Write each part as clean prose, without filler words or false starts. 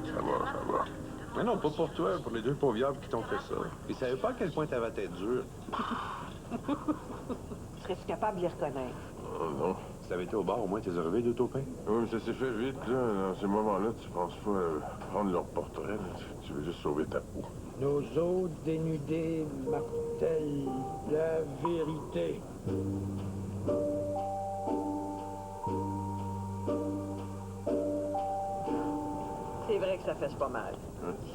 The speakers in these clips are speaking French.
Ça va, ça va. Mais non, pas pour toi, pour les deux pauvres qui t'ont fait ça. Ils savaient pas à quel point t'avais tête dure. Serais-tu capable de les reconnaître? Oh non. Si t'avais été au bar, au moins, t'es arrivé deux taupins. Oui, mais ça s'est fait vite, là. Dans ces moments-là, tu penses pas prendre leur portrait, là. Tu veux juste sauver ta peau. Nos os dénudés martèlent la vérité. C'est vrai que ça fesse pas mal.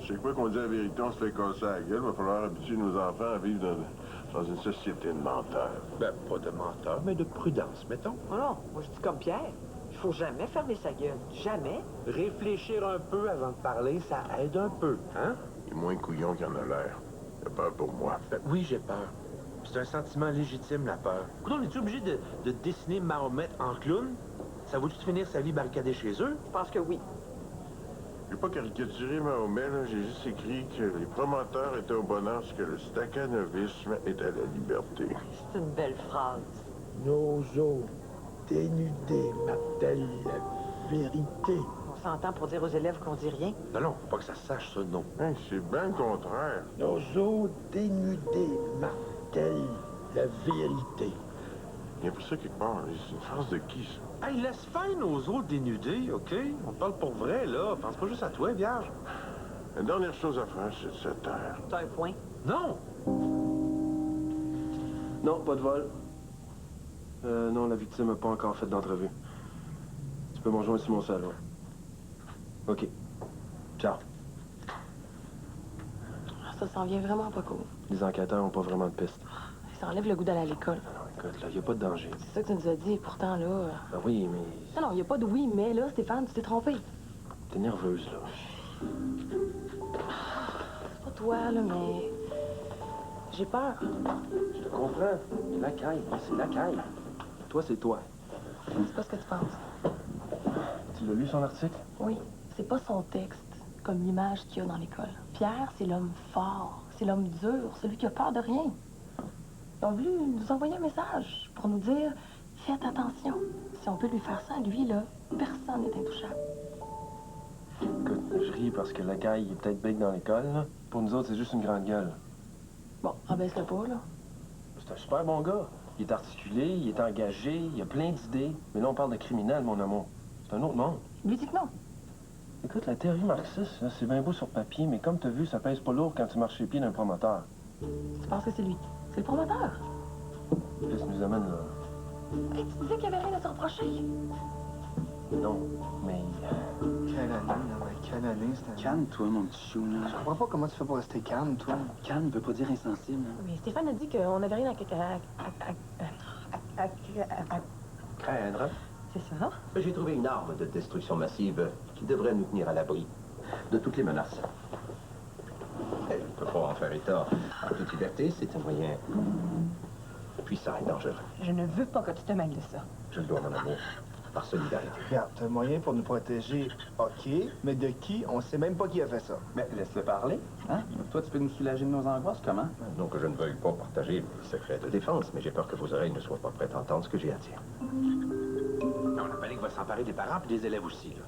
Chaque fois qu'on dit la vérité, on se fait casser la gueule. Va falloir habituer nos enfants à vivre dans une société de menteurs. Ben, pas de menteur, mais de prudence, mettons. Oh non, moi je dis comme Pierre. Il faut jamais fermer sa gueule. Jamais. Réfléchir un peu avant de parler, ça aide un peu, hein? Il est moins couillon qu'il en a l'air. Il a peur pour moi. Ben, oui, j'ai peur. C'est un sentiment légitime, la peur. Écoute, on est-tu obligé de dessiner Mahomet en clown? Ça vaut-tu finir sa vie barricadée chez eux? Je pense que oui. J'ai pas caricaturé Mahomet, là. J'ai juste écrit que les promoteurs étaient au bonheur, ce que le staccanovisme est à la liberté. C'est une belle phrase. Nos os dénudés martèlent la vérité. On s'entend pour dire aux élèves qu'on dit rien. Non, non, faut pas que ça se sache, ça, non. Hein, c'est bien le contraire. Nos os dénudés martèlent la vérité. Il y a pour ça quelque part. C'est une phrase de qui, ça? Hey, laisse faire nos autres dénudés, OK? On parle pour vrai, là. Pense pas juste à toi, vierge. La dernière chose à faire, c'est de se taire. C'est un point. Non! Non, pas de vol. Non, la victime n'a pas encore fait d'entrevue. Tu peux me rejoindre sur mon salon. OK. Ciao. Ça s'en vient vraiment pas cool. Les enquêteurs n'ont pas vraiment de piste. Ça enlève le goût d'aller à l'école. Non, écoute, là, il n'y a pas de danger. C'est ça que tu nous as dit, et pourtant, là... Ben oui, mais Non, il n'y a pas de oui, mais là, Stéphane, tu t'es trompé. t'es nerveuse, là. C'est pas toi, là, mais... J'ai peur. Je te comprends. La caille, c'est la caille. Toi, c'est toi. C'est pas ce que tu penses. Tu l'as lu, son article? Oui, c'est pas son texte, comme l'image qu'il y a dans l'école. Pierre, c'est l'homme fort, c'est l'homme dur, celui qui a peur de rien. Ils ont voulu nous envoyer un message pour nous dire « Faites attention. Si on peut lui faire ça, lui, là, personne n'est intouchable. » Écoute, je ris parce que la caille il est peut-être big dans l'école, là. Pour nous autres, c'est juste une grande gueule. Bon, rabaisse-le pas, là. C'est un super bon gars. Il est articulé, il est engagé, il a plein d'idées. Mais là, on parle de criminel, mon amour. C'est un autre monde. Lui dit que non. Écoute, la théorie marxiste, là, c'est bien beau sur papier, mais comme t'as vu, ça pèse pas lourd quand tu marches les pieds d'un promoteur. Tu penses que c'est lui? C'est le promoteur. Là, ça nous amène là. Hey, tu disais qu'il n'y avait rien à se reprocher. Non, mais... Quelle année, là, ouais, quelle année, c'était... Calme-toi, mon petit chou, là. Je comprends pas comment tu fais pour rester calme, toi. Calme veut pas dire insensible, hein. Mais Stéphane a dit qu'on n'avait rien à Craindre. C'est ça? J'ai trouvé une arme de destruction massive qui devrait nous tenir à l'abri de toutes les menaces. Elle ne peut pas en faire état en toute liberté, c'est un moyen puissant et dangereux. Je ne veux pas que tu te mêles de ça. Je le dois, mon amour, par solidarité. Regarde, t'as un moyen pour nous protéger, OK, mais de qui? On sait même pas qui a fait ça. Mais laisse-le parler, hein? Toi, tu peux nous soulager de nos angoisses, comment? Non que je ne veuille pas partager mes secrets de défense, mais j'ai peur que vos oreilles ne soient pas prêtes à entendre ce que j'ai à dire. Non, la panique va s'emparer des parents et des élèves aussi, là.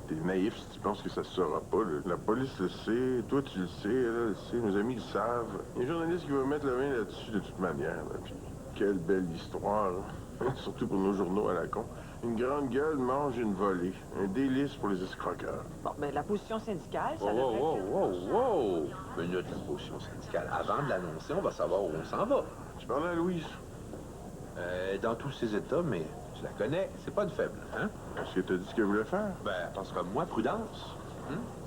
T'es naïf si tu penses que ça se saura pas, là. La police le sait, toi tu le sais, elle le sait, nos amis le savent. Il y a un journaliste qui va mettre la main là-dessus de toute manière, là. Puis, quelle belle histoire, hein? Surtout pour nos journaux à la con. Une grande gueule mange une volée. Un délice pour les escroqueurs. Bon, ben la position syndicale, ça Wow, devrait wow, être... wow, wow! Minute, la position syndicale. Avant de l'annoncer, on va savoir où on s'en va. Tu parles à Louise? Dans tous ses états, mais je la connais, c'est pas une faible, hein? Est-ce que t'as dit ce qu'elle voulait faire? Ben, elle pense comme moi, prudence.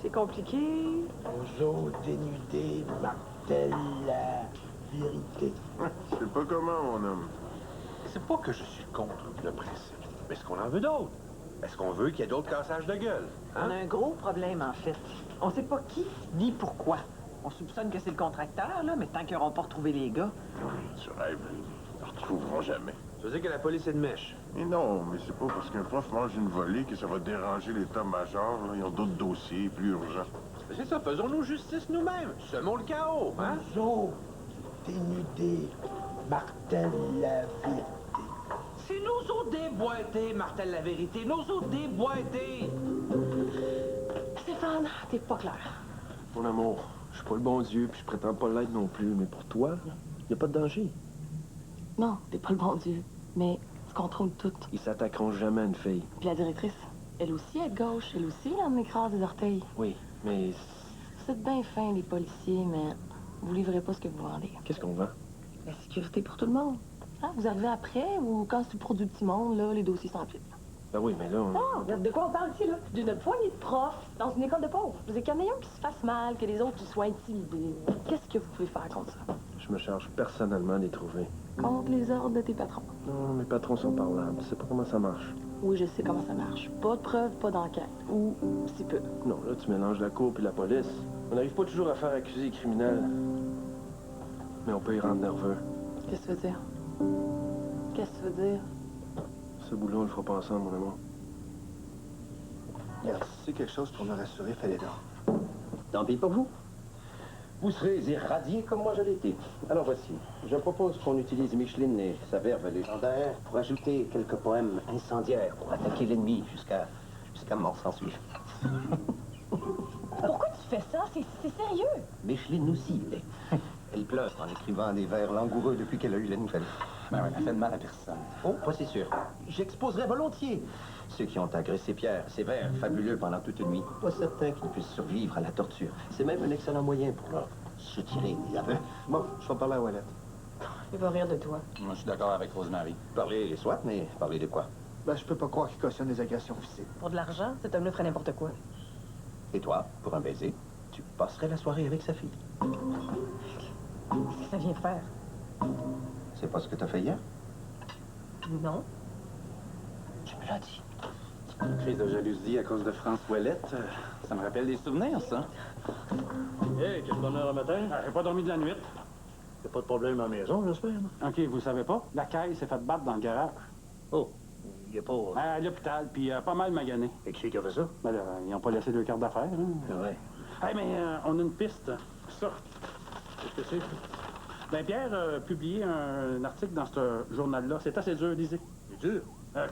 C'est compliqué. Nos os dénudés martèlent la vérité. Je sais pas comment, mon homme. C'est pas que je suis contre le principe, mais est-ce qu'on en veut d'autres? Est-ce qu'on veut qu'il y ait d'autres cassages de gueule? Hein? On a un gros problème, en fait. On sait pas qui ni pourquoi. On soupçonne que c'est le contracteur, là, mais tant qu'ils n'auront pas retrouvé les gars. Tu rêves, ils ne retrouveront jamais. Ça veut dire que la police est de mèche. Mais non, mais c'est pas parce qu'un prof mange une volée que ça va déranger l'état-major, là. Ils ont d'autres dossiers plus urgents. Mais c'est ça, faisons-nous justice nous-mêmes. Semons le chaos, hein? Nos os dénudés martèlent la vérité. C'est nos os déboîtés, Martel, la vérité. Nos os déboîtés. t'es pas clair. Mon amour, je suis pas le bon Dieu, puis je prétends pas l'être non plus, mais pour toi, y a pas de danger. Non, t'es pas le bon Dieu. Mais tu contrôles tout. Ils s'attaqueront jamais à une fille. Puis la directrice, elle aussi est de gauche. Elle aussi, elle en écrase des orteils. Oui, mais Vous êtes bien fins, les policiers, mais vous livrez pas ce que vous vendez. qu'est-ce qu'on vend? La sécurité pour tout le monde. Hein, vous arrivez après ou quand c'est pour du petit monde, là, les dossiers s'emplissent. Ben oui, mais là, on... Non, de quoi on parle ici, là? D'une poignée de profs dans une école de pauvres. Vous avez qu'il y en ait un qui se fasse mal, que les autres qui soient intimidés. Qu'est-ce que vous pouvez faire contre ça? je me charge personnellement de les trouver. Contre les ordres de tes patrons. Non, mes patrons sont parlables. Tu sais pas comment ça marche. Oui, je sais comment ça marche. Pas de preuves, pas d'enquête. Ou si peu. Non, là, tu mélanges la cour et la police. On n'arrive pas toujours à faire accuser les criminels. Mais on peut y rendre nerveux. Qu'est-ce que tu veux dire? Qu'est-ce que tu veux dire? Ce boulot, on le fera pas ensemble, mon amour. Regarde, si c'est quelque chose pour nous rassurer, fallait donc. Tant pis pour vous. Vous serez irradiés comme moi je l'étais. Alors voici, je propose qu'on utilise Micheline et sa verve légendaire pour ajouter quelques poèmes incendiaires pour attaquer l'ennemi jusqu'à mort sans suivre. Pourquoi tu fais ça? C'est sérieux. Micheline aussi, elle pleure en écrivant des vers langoureux depuis qu'elle a eu la nouvelle. Ben ouais, elle fait de mal à personne. Oh, pas c'est sûr. J'exposerai volontiers ceux qui ont agressé Pierre, ces vers fabuleux pendant toute une nuit. Pas certain qu'ils puissent survivre à la torture. C'est même un excellent moyen pour leur se tirer des aveux. Bon, je vais parler à Wallet. Il va rire de toi. Moi, je suis d'accord avec Rosemary. Parler, soit, mais parler de quoi? Ben, je peux pas croire qu'il cautionne des agressions physiques. Pour de l'argent, cet homme-là ferait n'importe quoi. Et toi, pour un baiser, tu passerais la soirée avec sa fille. Qu'est-ce que ça vient faire? C'est pas ce que t'as fait hier? Non. Tu me l'as dit. Crise de jalousie à cause de France Ouellette. Ça me rappelle des souvenirs, ça. Hey, quel bonheur un matin. J'ai pas dormi de la nuit. Y'a pas de problème à la maison, j'espère. OK, vous le savez pas? La caille s'est fait battre dans le garage. Oh, y'a pas... À l'hôpital, puis pas mal magané. Et qui c'est qui a fait ça? Ben là, ils ont pas laissé deux cartes d'affaires. Hein. C'est vrai. Hey, mais on a une piste. Ça. Qu'est-ce que c'est? Ben, Pierre a publié un article dans ce journal-là. C'est assez dur, lisez. C'est dur.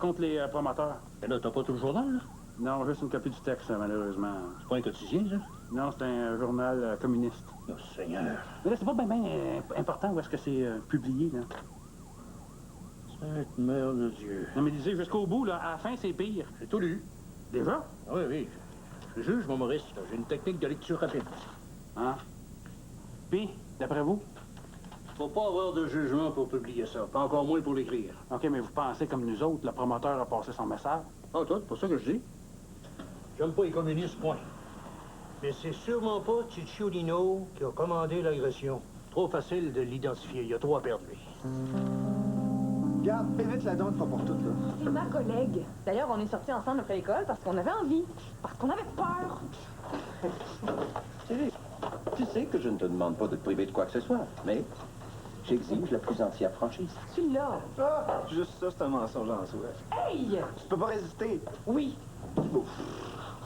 Contre les promoteurs. Et là, t'as pas tout le journal, là? Non, juste une copie du texte, malheureusement. C'est pas un quotidien, ça? Non, c'est un journal communiste. Oh, Seigneur. Mais là, c'est pas bien important où est-ce que c'est publié, là. Sainte Mère de Dieu. Non, mais lisez jusqu'au bout, là. À la fin, c'est pire. J'ai tout lu. Déjà? Oui, oui. Je juge, mon Maurice. J'ai une technique de lecture rapide. Hein? Puis, d'après vous? Faut pas avoir de jugement pour publier ça. Pas encore moins pour l'écrire. OK, mais vous pensez comme nous autres, le promoteur a passé son message? Ah, toi, c'est pas ça que je dis. J'aime pas les communistes, point. Mais c'est sûrement pas Cicciolino qui a commandé l'agression. Trop facile de l'identifier. Il y a trop à perdre, lui. Regarde, fais vite la donne, pas pour tout, là. C'est ma collègue. D'ailleurs, on est sortis ensemble après l'école parce qu'on avait envie. Parce qu'on avait peur. Tu sais que je ne te demande pas de te priver de quoi que ce soit, mais j'exige la plus entière franchise. Tu l'as. Ah, juste ça, c'est un mensonge en soi. Hey! Tu peux pas résister. Oui.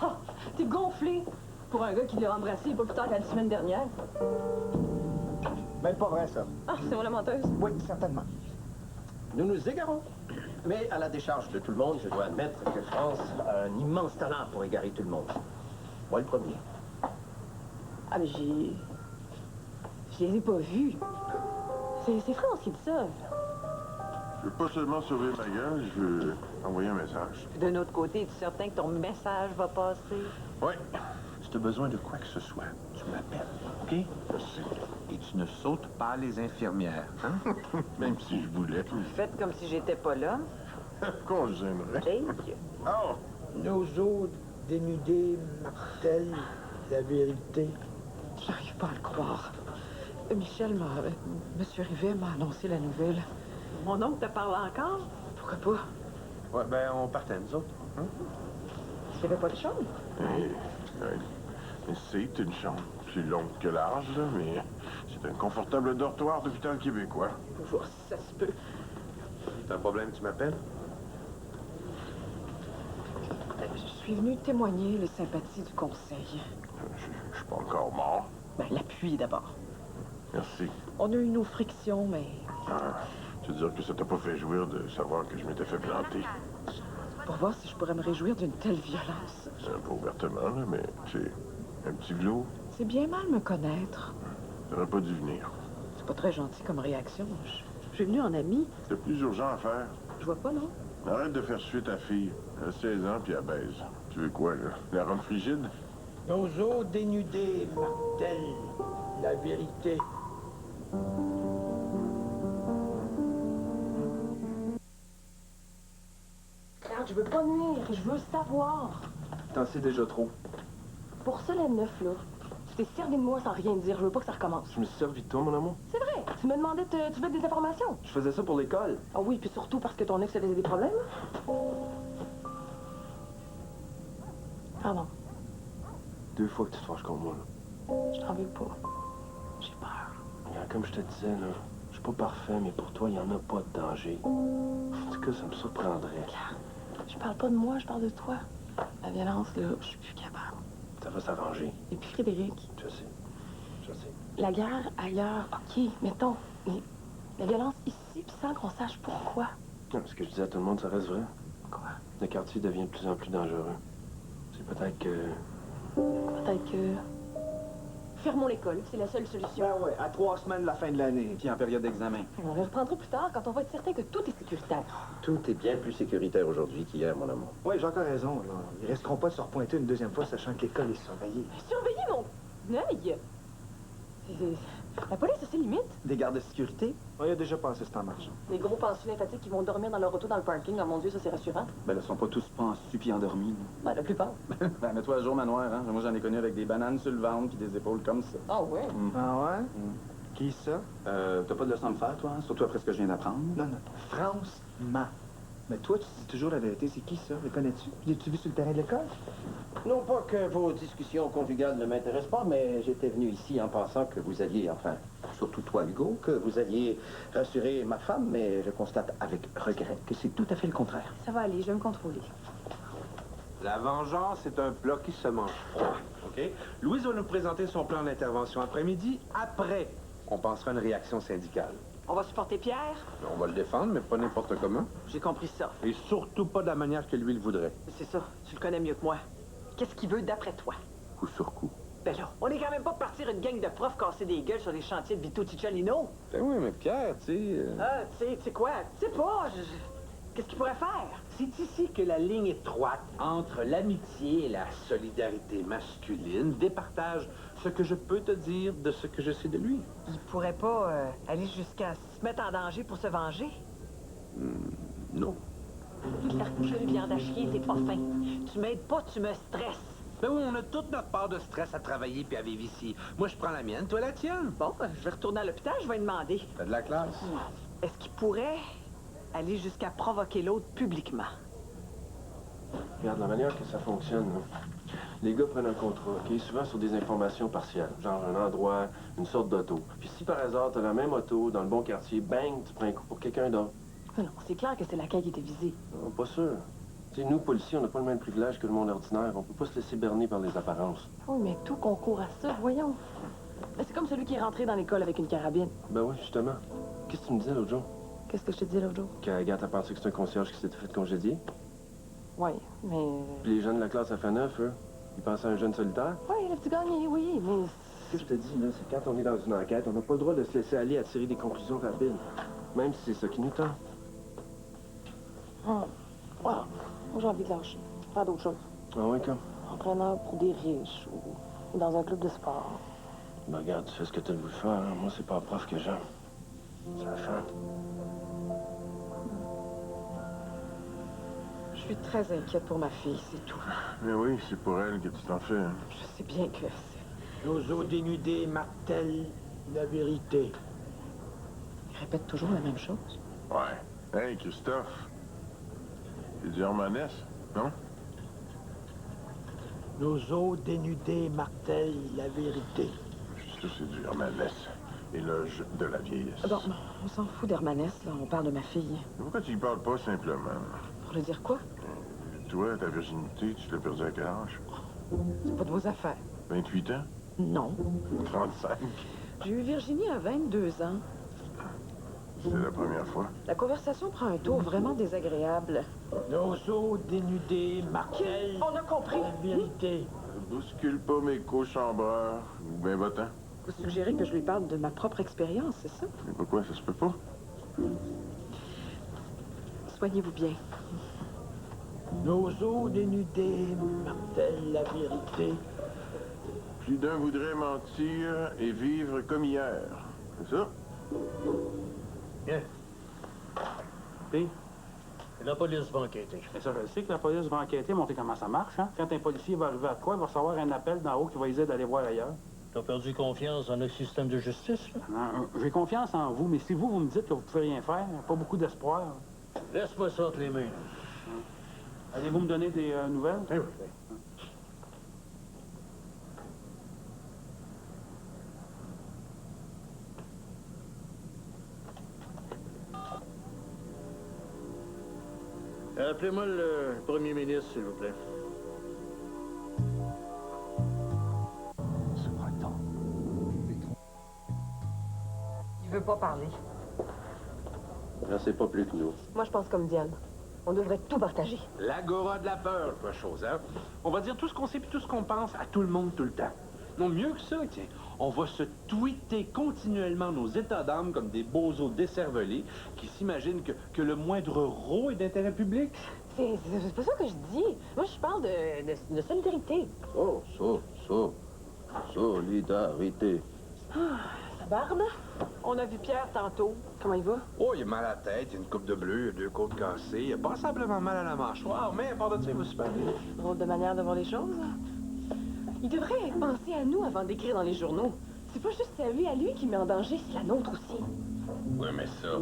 Ah, t'es gonflé pour un gars qui l'a embrassé pas plus tard que la semaine dernière. Même pas vrai, ça. Ah, c'est moi la menteuse. Oui, certainement. Nous nous égarons. Mais à la décharge de tout le monde, je dois admettre que France a un immense talent pour égarer tout le monde. Moi le premier. Ah, mais je les ai pas vus. C'est France qui dit ça. Je veux pas seulement sauver ma gueule, je veux envoyer un message. Puis d'un autre côté, es-tu certain que ton message va passer? Oui. Si tu as besoin de quoi que ce soit, tu m'appelles, OK? Et tu ne sautes pas les infirmières, hein? Même si je voulais. Faites comme si j'étais pas là. Qu'on se gênerait. Hey! Oh! Nos os dénudés martèlent la vérité. J'arrive pas à le croire. Monsieur Rivet m'a annoncé la nouvelle. Mon oncle te parle encore? Pourquoi pas? Ouais, ben, on partait, nous autres. Hein? Il n'y avait pas de chambre? Mais c'est une chambre plus longue que large, là, mais c'est un confortable dortoir d'hôpital québécois. Oh, ça se peut. T'as un problème, tu m'appelles? Je suis venue témoigner les sympathies du conseil. Je suis pas encore mort. Ben, l'appui d'abord. Merci. On a eu nos frictions, mais Tu veux dire que ça t'a pas fait jouir de savoir que je m'étais fait planter? pour voir si je pourrais me réjouir d'une telle violence. Pas ouvertement, là, mais Un petit glow. C'est bien mal me connaître. T'aurais pas dû venir. C'est pas très gentil comme réaction. Je suis venue en ami. T'as plus urgent à faire. Je vois pas, non? Arrête de faire suite à ta fille. Elle a 16 ans, puis elle baise. Tu veux quoi, là? La rendre frigide? Nos os dénudés martèlent la vérité. Regarde, je veux pas nuire, je veux savoir. T'en sais déjà trop. Pour ça, la neuf, là, tu t'es servi de moi sans rien dire. Je veux pas que ça recommence. Je me suis servi de toi, mon amour. C'est vrai. Tu me demandais, tu veux des informations? Je faisais ça pour l'école. Ah oui, puis surtout parce que ton ex faisait des problèmes. Pardon, 2 fois que tu te fâches contre moi, là. je t'en veux pas. J'ai peur. Regarde, comme je te disais, là, je suis pas parfait, mais pour toi, il y en a pas de danger. En tout cas, ça me surprendrait. Regarde, je parle pas de moi, je parle de toi. La violence, là, je suis plus capable. Ça va s'arranger. Et puis Frédéric, Je sais. Je sais. la guerre ailleurs, ok, mettons, mais la violence ici, puis sans qu'on sache pourquoi. Non, ce que je disais à tout le monde, ça reste vrai. Quoi? Le quartier devient de plus en plus dangereux. C'est peut-être que... Peut-être que... Fermons l'école, c'est la seule solution. Ben ouais, à 3 semaines de la fin de l'année. Puis en période d'examen. On les reprendra plus tard quand on va être certain que tout est sécuritaire. Tout est bien plus sécuritaire aujourd'hui qu'hier, mon amour. Oui, Jacques a raison. Là. Ils resteront pas de se repointer une deuxième fois, sachant que l'école est surveillée. Surveillez mon œil! La police a ses limites. Des gardes de sécurité? On y a déjà passé, c'est en marche. Des gros pensus lymphatiques qui vont dormir dans leur auto dans le parking. Oh mon Dieu, ça c'est rassurant. Ben, là, ils sont pas tous pensus puis endormis. Ben, la plupart. Ben, mets-toi à jour, manoir, hein. Moi, j'en ai connu avec des bananes sur le ventre puis des épaules comme ça. Ah ouais? Ah ouais? Qui ça? T'as pas de leçon de faire, toi, hein? Surtout après ce que je viens d'apprendre. Non, non. France Ma. Mais toi, tu dis toujours la vérité. C'est qui ça? Le connais-tu? L'as-tu vu sur le terrain de l'école? Non pas que vos discussions conjugales ne m'intéressent pas, mais j'étais venu ici en pensant que vous alliez, enfin, surtout toi, Hugo, que vous alliez rassurer ma femme, mais je constate avec regret que c'est tout à fait le contraire. Ça va aller, je vais me contrôler. La vengeance est un plat qui se mange froid, OK? Louise va nous présenter son plan d'intervention après-midi. Après, on pensera à une réaction syndicale. On va supporter Pierre? On va le défendre, mais pas n'importe comment. J'ai compris ça. Et surtout pas de la manière que lui le voudrait. C'est ça, tu le connais mieux que moi. Qu'est-ce qu'il veut d'après toi? Coup sur coup. Ben là, on est quand même pas partir une gang de profs casser des gueules sur les chantiers de Vito Cicciolino. Ben oui, mais Pierre, tu sais... Ah, tu sais quoi? Tu sais pas, qu'est-ce qu'il pourrait faire? C'est ici que la ligne étroite entre l'amitié et la solidarité masculine départage ce que je peux te dire de ce que je sais de lui. Il pourrait pas aller jusqu'à se mettre en danger pour se venger? Non. L'arcule viande à chier, t'es pas fin. Tu m'aides pas, tu me stresses. Ben oui, on a toute notre part de stress à travailler puis à vivre ici. Moi, je prends la mienne, toi la tienne. Bon, je vais retourner à l'hôpital, je vais lui demander. T'as de la classe. Est-ce qu'il pourrait aller jusqu'à provoquer l'autre publiquement? Regarde, la manière que ça fonctionne, là. Les gars prennent un contrat, OK? Souvent sur des informations partielles, genre un endroit, une sorte d'auto. Puis si par hasard, t'as la même auto dans le bon quartier, bang, tu prends un coup pour quelqu'un d'autre. Mais non, c'est clair que c'est laquelle qui était visée. Non, pas sûr. Tu sais, nous, policiers, on n'a pas le même privilège que le monde ordinaire. On peut pas se laisser berner par les apparences. Oui, mais tout concourt à ça, voyons. Ben, c'est comme celui qui est rentré dans l'école avec une carabine. Ben oui, justement. Qu'est-ce que tu me disais l'autre jour? Qu'est-ce que je te dis l'autre jour? Qu'Agathe a pensé que c'est un concierge qui s'était fait congédier. Oui, mais... Puis les jeunes de la classe à F9, eux, ils pensaient à un jeune solitaire. Oui, le petit gagné, oui, mais... Ce que je te dis, là, c'est quand on est dans une enquête, on n'a pas le droit de se laisser aller à tirer des conclusions rapides. Même si c'est ça qui nous tend. Voilà. Moi, j'ai envie de lâcher. Faire d'autres choses. Ah ouais, comme? Entraîneur pour des riches ou dans un club de sport. Ben regarde, tu fais ce que tu as voulu faire. Hein. Moi, c'est pas le prof que j'aime. C'est la fin. Je suis très inquiète pour ma fille, c'est tout. Mais oui, c'est pour elle que tu t'en fais. Hein. Je sais bien que c'est... Nos os dénudés martèlent la vérité. Il répète toujours la même chose. Ouais. Hey, Christophe. C'est du Hermanès, non? Nos os dénudés martèlent la vérité. Ça, c'est du Hermanès. Éloge de la vieillesse. Bon, on s'en fout d'Hermanès, là. On parle de ma fille. Pourquoi tu y parles pas simplement? Pour lui dire quoi? Toi, ta virginité, tu l'as perdue à quel âge? C'est pas de vos affaires. 28 ans? Non. 35? J'ai eu Virginie à 22 ans. C'est la première fois. La conversation prend un tour vraiment désagréable. Nos os dénudés martèlent On a compris. la vérité. Bouscule pas mes cochambreurs, ou ben votant. Vous suggérez que je lui parle de ma propre expérience, c'est ça? Mais pourquoi ça se peut pas? Soignez-vous bien. Nos os dénudés martèlent la vérité. Plus d'un voudrait mentir et vivre comme hier. C'est ça? Bien. Puis, la police va enquêter. Et ça, je sais que la police va enquêter, montrer comment ça marche. Hein? Quand un policier va arriver à quoi, il va recevoir un appel d'en haut qui va lui dire d'aller voir ailleurs. T'as perdu confiance dans notre système de justice, là? Non, j'ai confiance en vous, mais si vous me dites que vous ne pouvez rien faire, pas beaucoup d'espoir. Laisse-moi ça entre les mains. Allez-vous me donner des nouvelles? Eh oui. Appelez-moi le premier ministre, s'il vous plaît. Il veut pas parler. J'en sais pas plus que nous. Moi, je pense comme Diane. On devrait tout partager. L'agora de la peur, quoi chose, hein? On va dire tout ce qu'on sait puis tout ce qu'on pense à tout le monde tout le temps. Non, mieux que ça, tiens. On va se tweeter continuellement nos états d'âme comme des bozos décervelés qui s'imaginent que le moindre rot est d'intérêt public. C'est pas ça que je dis. Moi, je parle de solidarité. Oh, solidarité. Ça barbe? On a vu Pierre tantôt. Comment il va? Oh, il a mal à la tête, il a une coupe de bleu, il a deux côtes cassées, il a passablement mal à la mâchoire, mais à part de ça, il va super bien. Drôle de manière de voir les choses. Il devrait penser à nous avant d'écrire dans les journaux. C'est pas juste sa vie à lui qui met en danger, c'est la nôtre aussi. Oui, mais ça...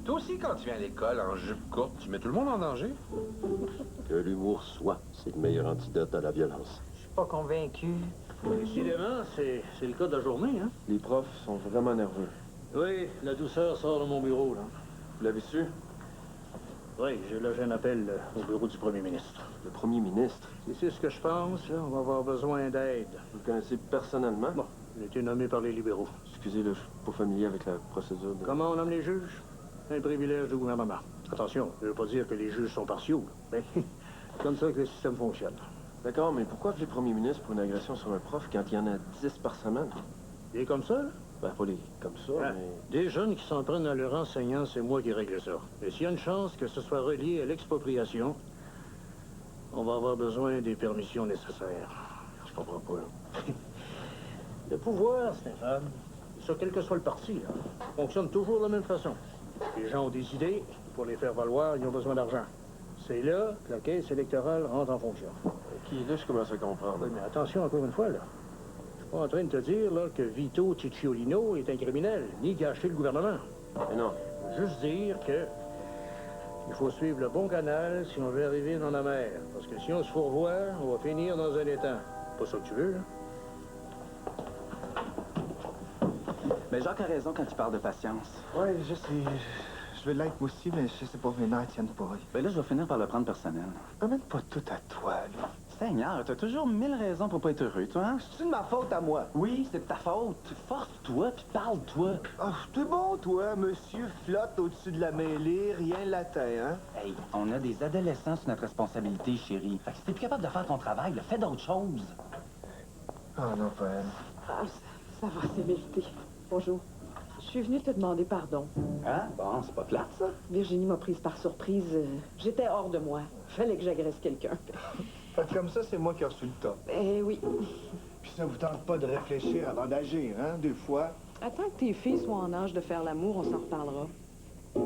Toi aussi, quand tu viens à l'école en jupe courte, tu mets tout le monde en danger? Que l'humour soit, c'est le meilleur antidote à la violence. Je suis pas convaincu. Décidément, c'est le cas de la journée, hein? Les profs sont vraiment nerveux. Oui, la douceur sort de mon bureau, là. Vous l'avez su? Oui, j'ai logé un appel au bureau du premier ministre. Le premier ministre? Si c'est ce que je pense, là, on va avoir besoin d'aide. Vous le connaissez personnellement? Bon, il a été nommé par les libéraux. Excusez, là, je suis pas familier avec la procédure de... Comment on nomme les juges? Un privilège du gouvernement. Attention, ça veut pas dire que les juges sont partiaux. Ben, c'est comme ça que le système fonctionne. D'accord, mais pourquoi appeler premier ministre pour une agression sur un prof quand il y en a 10 par semaine? Il est comme ça, là? Ben, pas les comme ça, Ah, mais... Des jeunes qui s'en prennent à leur enseignant, c'est moi qui règle ça. Et s'il y a une chance que ce soit relié à l'expropriation, on va avoir besoin des permissions nécessaires. Je comprends pas, là. Le pouvoir, Stéphane, ça, quel que soit le parti, là, fonctionne toujours de la même façon. Les gens ont des idées, pour les faire valoir, ils ont besoin d'argent. C'est là que la caisse électorale rentre en fonction. Qui, là, je commence à comprendre. Oui, mais attention, encore une fois, là. Je suis pas en train de te dire, là, que Vito Cicciolino est un criminel, ni qu'il a acheté le gouvernement. Mais non. Je veux juste dire que il faut suivre le bon canal si on veut arriver dans la mer. Parce que si on se fourvoie, on va finir dans un étang. Pas ça que tu veux, là? Mais Jacques a raison quand il parle de patience. Oui, je sais. Je veux l'être moi aussi, mais je sais pas, mes nerfs tiennent pas. Ben là, je vais finir par le prendre personnel. Ramène pas tout à toi, là. Seigneur, t'as toujours 1000 raisons pour pas être heureux, toi, hein? C'est de ma faute à moi. Oui, c'est de ta faute. Force-toi, puis parle-toi. Oh, t'es bon, toi, monsieur flotte au-dessus de la mêlée, rien latin, hein? Hey, on a des adolescents sur notre responsabilité, chérie. Fait que si t'es plus capable de faire ton travail, là, fais d'autres choses. Oh non, pas elle. Ah, ça va, c'est mérité. Bonjour. Je suis venue te demander pardon. Hein? Bon, c'est pas plate, ça. Virginie m'a prise par surprise. J'étais hors de moi. Fallait que j'agresse quelqu'un. Fait que comme ça, c'est moi qui ai reçu le top. Eh oui. Puis ça vous tente pas de réfléchir avant d'agir, hein, des fois? Attends que tes filles soient en âge de faire l'amour, on s'en reparlera.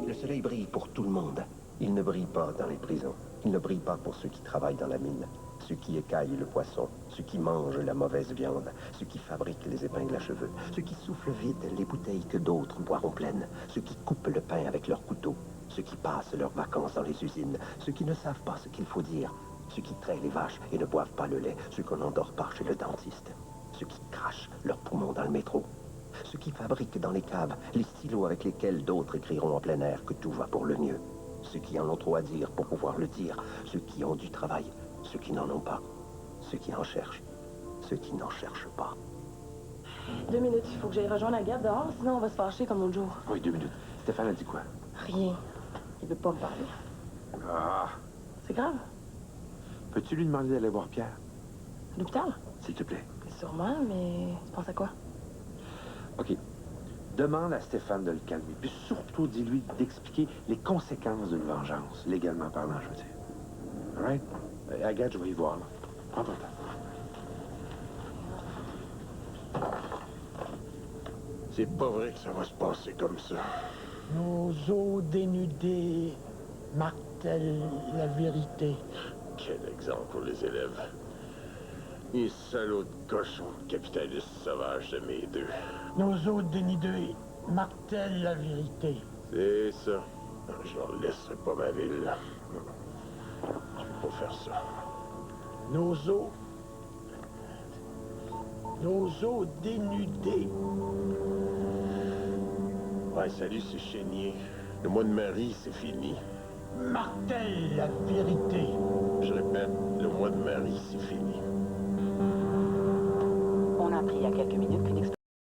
Le soleil brille pour tout le monde. Il ne brille pas dans les prisons. Il ne brille pas pour ceux qui travaillent dans la mine, ceux qui écaillent le poisson, ceux qui mangent la mauvaise viande, ceux qui fabriquent les épingles à cheveux, ceux qui soufflent vite les bouteilles que d'autres boiront pleines, ceux qui coupent le pain avec leur couteau, ceux qui passent leurs vacances dans les usines, ceux qui ne savent pas ce qu'il faut dire, ceux qui traient les vaches et ne boivent pas le lait, ceux qu'on n'endort pas chez le dentiste, ceux qui crachent leurs poumons dans le métro, ceux qui fabriquent dans les caves les stylos avec lesquels d'autres écriront en plein air que tout va pour le mieux, ceux qui en ont trop à dire pour pouvoir le dire, ceux qui ont du travail, ceux qui n'en ont pas, ceux qui en cherchent, ceux qui n'en cherchent pas. 2 minutes, il faut que j'aille rejoindre la garde dehors, sinon on va se fâcher comme l'autre jour. Oui, 2 minutes. Stéphane a dit quoi? Rien. Il veut pas me parler. Ah! C'est grave. Peux-tu lui demander d'aller voir Pierre? L'hôpital? S'il te plaît. Sûrement, mais tu penses à quoi? OK. Demande à Stéphane de le calmer. Puis surtout, dis-lui d'expliquer les conséquences d'une vengeance, légalement parlant, je veux dire. All right? Agathe, je vais y voir, là. Prends ton temps. C'est pas vrai que ça va se passer comme ça. Nos os dénudés martèlent la vérité. Quel exemple pour les élèves. Les salauds de cochons capitalistes sauvages de mes deux. Nos os dénudés martèlent la vérité. C'est ça. Je leur laisserai pas ma ville. Je peux pas faire ça. Nos os dénudés. Ouais, salut, c'est Chénier. Le mois de Marie, c'est fini. Martèle la vérité. Je répète, le mois de Marie, c'est fini. On a appris il y a quelques minutes